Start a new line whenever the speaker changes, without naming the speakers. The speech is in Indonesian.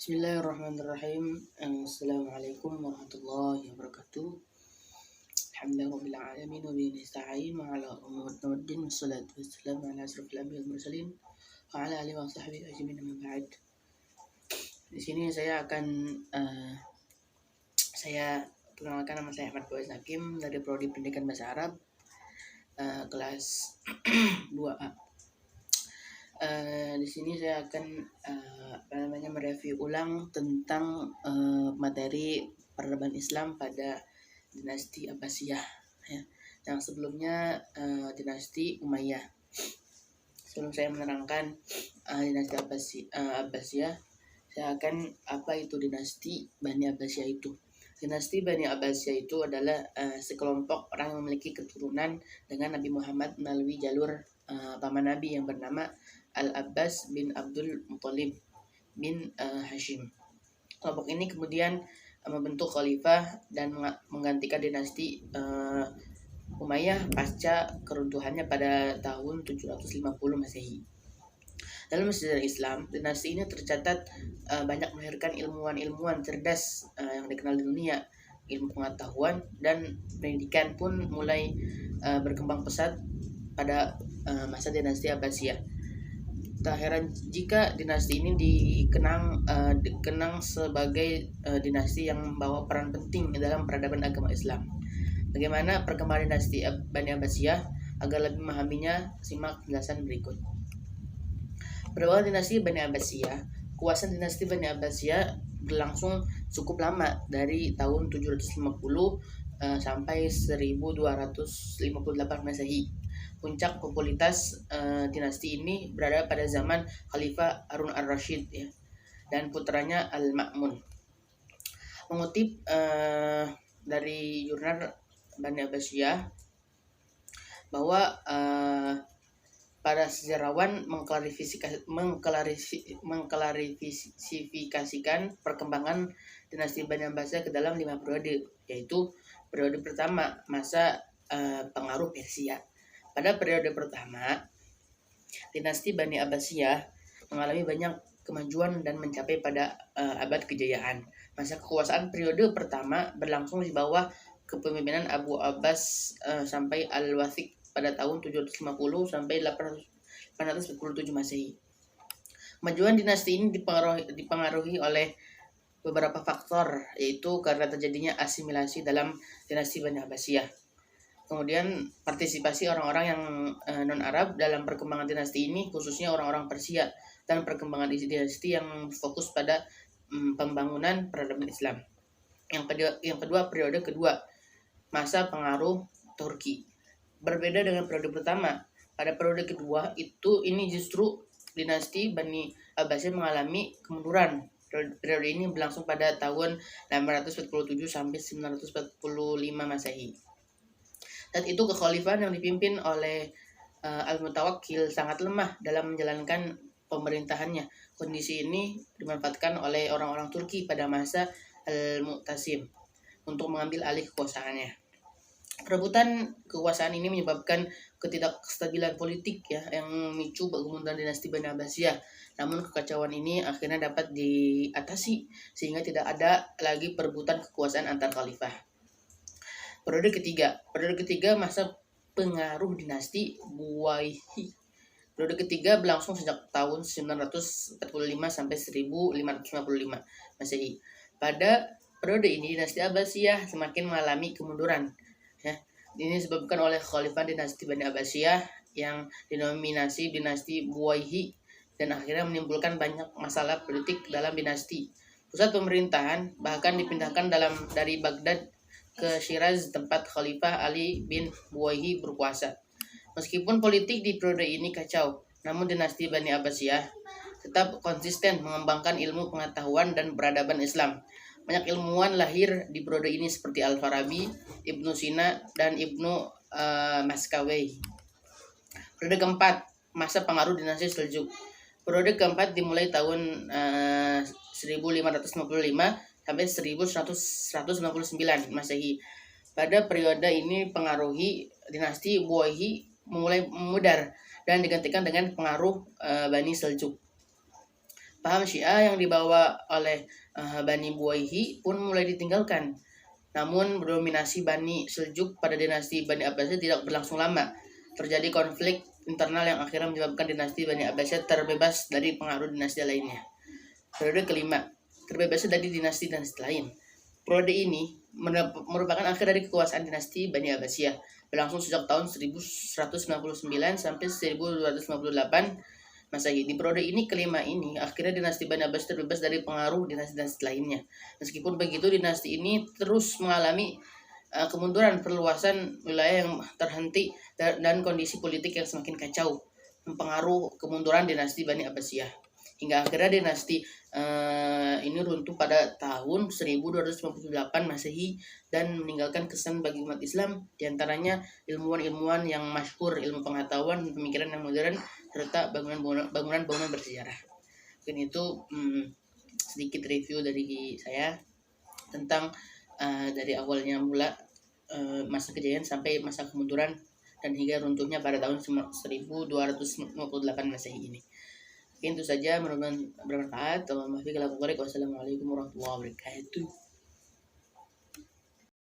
Bismillahirrahmanirrahim. Assalamualaikum warahmatullahi wabarakatuh. Alhamdulillahirabbil alamin wa bihi nasta'in wa ala ummatin wassalatu wassalamu ala asrofil anbiya'i wal mursalin wa ala alihi wa sahbihi ajmain amma ba'd. Di sini saya akan saya perkenalkan, nama saya Ahmad Fawaz Hakim dari Prodi Pendidikan Bahasa Arab kelas 2A. Di sini saya akan mereview ulang tentang materi peradaban Islam pada dinasti Abbasiyah, ya. Yang sebelumnya dinasti Umayyah. Sebelum saya menerangkan dinasti Abbasiyah, saya akan apa itu dinasti Bani Abbasiyah itu. Dinasti Bani Abbasiyah itu adalah sekelompok orang yang memiliki keturunan dengan Nabi Muhammad melalui jalur paman Nabi yang bernama Al-Abbas bin Abdul Muthalib bin Hashim. Kelompok ini kemudian membentuk khalifah dan menggantikan dinasti Umayyah pasca keruntuhannya pada tahun 750 Masehi. Dalam sejarah Islam, dinasti ini tercatat banyak melahirkan ilmuwan-ilmuwan cerdas yang dikenal di dunia. Ilmu pengetahuan dan pendidikan pun mulai berkembang pesat pada masa dinasti Abbasiyah. Tak heran jika dinasti ini dikenang sebagai dinasti yang membawa peran penting dalam peradaban agama Islam. Bagaimana perkembangan dinasti Bani Abbasiyah? Agar lebih memahaminya, simak penjelasan berikut. Pada awal dinasti Bani Abbasiyah, kekuasaan dinasti Bani Abbasiyah berlangsung cukup lama, dari tahun 750 sampai 1258 Masehi. Puncak popularitas dinasti ini berada pada zaman Khalifah Harun al-Rashid, ya, dan putranya Al-Ma'mun. Mengutip dari jurnal Bani Abbasiyah bahwa para sejarawan mengklarifikasikan perkembangan dinasti Bani Abbasiyah ke dalam 5 periode, yaitu periode pertama, masa pengaruh Persia. Pada periode pertama, dinasti Bani Abbasiyah mengalami banyak kemajuan dan mencapai pada abad kejayaan. Masa kekuasaan periode pertama berlangsung di bawah kepemimpinan Abu Abbas sampai Al-Wathiq pada tahun 750 sampai 847 Masehi. Kemajuan dinasti ini dipengaruhi oleh beberapa faktor, yaitu karena terjadinya asimilasi dalam dinasti Bani Abbasiyah. Kemudian partisipasi orang-orang yang non-Arab dalam perkembangan dinasti ini, khususnya orang-orang Persia, dan perkembangan dinasti yang fokus pada pembangunan peradaban Islam. Yang kedua, periode kedua, masa pengaruh Turki. Berbeda dengan periode pertama, pada periode kedua ini justru dinasti Bani Abbasiyah mengalami kemunduran. Periode ini berlangsung pada tahun 847 sampai 945 Masehi. Saat itu kekhalifahan yang dipimpin oleh Al-Mutawakkil sangat lemah dalam menjalankan pemerintahannya. Kondisi ini dimanfaatkan oleh orang-orang Turki pada masa Al-Mu'tasim untuk mengambil alih kekuasaannya. Perebutan kekuasaan ini menyebabkan ketidakstabilan politik, ya, yang memicu kemunduran dinasti Bani Abbasiyah. Namun kekacauan ini akhirnya dapat diatasi sehingga tidak ada lagi perebutan kekuasaan antar khalifah. Periode ketiga, masa pengaruh dinasti Buwayhi. Periode ketiga berlangsung sejak tahun 945 sampai 1555 Masehi. Pada periode ini dinasti Abbasiyah semakin mengalami kemunduran, ya. Ini disebabkan oleh khalifah dinasti Bani Abbasiyah yang dinominasi dinasti Buwayhi dan akhirnya menimbulkan banyak masalah politik dalam dinasti. Pusat pemerintahan bahkan dipindahkan dari Baghdad ke Shiraz, tempat Khalifah Ali bin Buwayhi berkuasa. Meskipun politik di periode ini kacau, namun dinasti Bani Abbasiyah tetap konsisten mengembangkan ilmu pengetahuan dan peradaban Islam. Banyak ilmuwan lahir di periode ini seperti Al-Farabi, Ibnu Sina, dan Ibnu Maskawai. Periode keempat, masa pengaruh dinasti Seljuk. Periode keempat dimulai tahun 1555 sampai 1199 Masehi. Pada periode ini pengaruhi dinasti Buwayhi mulai memudar dan digantikan dengan pengaruh Bani Seljuk. Paham Syiah yang dibawa oleh Bani Buwaihi pun mulai ditinggalkan. Namun dominasi Bani Seljuk pada dinasti Bani Abbasiyah tidak berlangsung lama. Terjadi konflik internal yang akhirnya menyebabkan dinasti Bani Abbasiyah terbebas dari pengaruh dinasti lainnya. Periode kelima, terbebasnya dari dinasti-dinasti lain. Periode ini merupakan akhir dari kekuasaan dinasti Bani Abbasiyah, berlangsung sejak tahun 1199 sampai 1258 Masehi. Di periode ini kelima ini, akhirnya dinasti Bani Abbas terbebas dari pengaruh dinasti-dinasti lainnya. Meskipun begitu, dinasti ini terus mengalami kemunduran, perluasan wilayah yang terhenti, dan kondisi politik yang semakin kacau, mempengaruhi kemunduran dinasti Bani Abbasiyah. Hingga akhirnya dinasti ini runtuh pada tahun 1258 Masehi dan meninggalkan kesan bagi umat Islam, diantaranya ilmuwan-ilmuwan yang masyhur, ilmu pengetahuan, pemikiran yang modern, serta bangunan-bangunan bersejarah. Mungkin itu sedikit review dari saya tentang dari awalnya mula masa kejayaan sampai masa kemunduran dan hingga runtuhnya pada tahun 1258 Masehi ini. Mungkin itu saja, mudah-mudahan bermanfaat. Wassalamualaikum warahmatullahi wabarakatuh.